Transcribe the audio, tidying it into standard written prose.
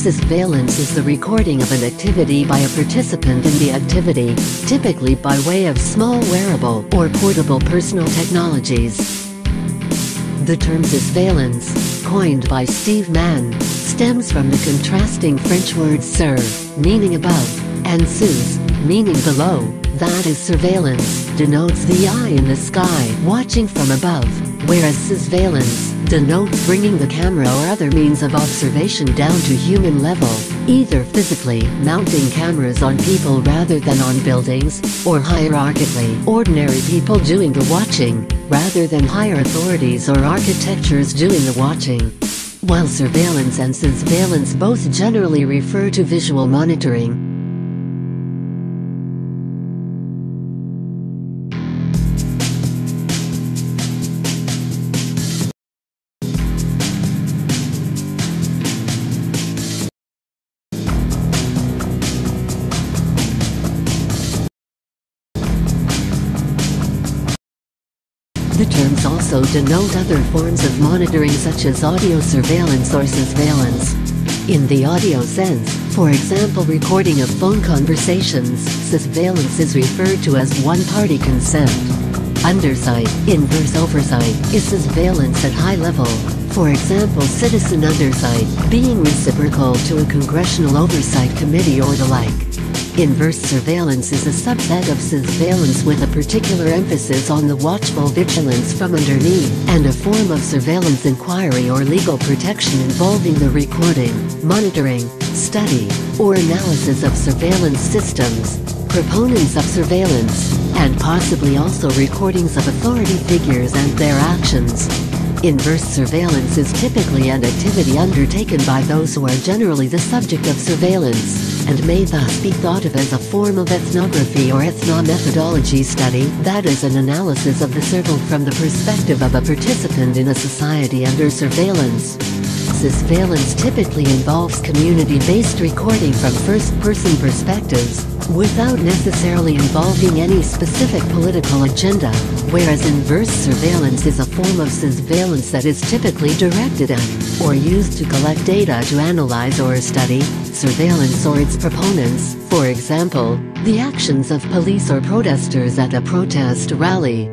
Sousveillance is the recording of an activity by a participant in the activity, typically by way of small wearable or portable personal technologies. The term sousveillance, coined by Steve Mann, stems from the contrasting French words sur, meaning above, and sous, meaning below. That is, surveillance denotes the eye in the sky watching from above, whereas sousveillance denotes bringing the camera or other means of observation down to human level, either physically mounting cameras on people rather than on buildings, or hierarchically ordinary people doing the watching, rather than higher authorities or architectures doing the watching. While surveillance and sousveillance both generally refer to visual monitoring, the terms also denote other forms of monitoring such as audio surveillance or sousveillance. In the audio sense, for example recording of phone conversations, sousveillance is referred to as one-party consent. Undersight, inverse oversight, is sousveillance at high level. For example, citizen undersight, being reciprocal to a congressional oversight committee or the like. Inverse surveillance is a subset of sousveillance with a particular emphasis on the watchful vigilance from underneath, and a form of surveillance inquiry or legal protection involving the recording, monitoring, study, or analysis of surveillance systems, proponents of surveillance, and possibly also recordings of authority figures and their actions. Inverse surveillance is typically an activity undertaken by those who are generally the subject of surveillance, and may thus be thought of as a form of ethnography or ethnomethodology study, that is, an analysis of the circle from the perspective of a participant in a society under surveillance. Sousveillance typically involves community-based recording from first-person perspectives, without necessarily involving any specific political agenda, whereas inverse surveillance is a form of sousveillance that is typically directed at, or used to collect data to analyze or study, surveillance or its proponents, for example, the actions of police or protesters at a protest rally.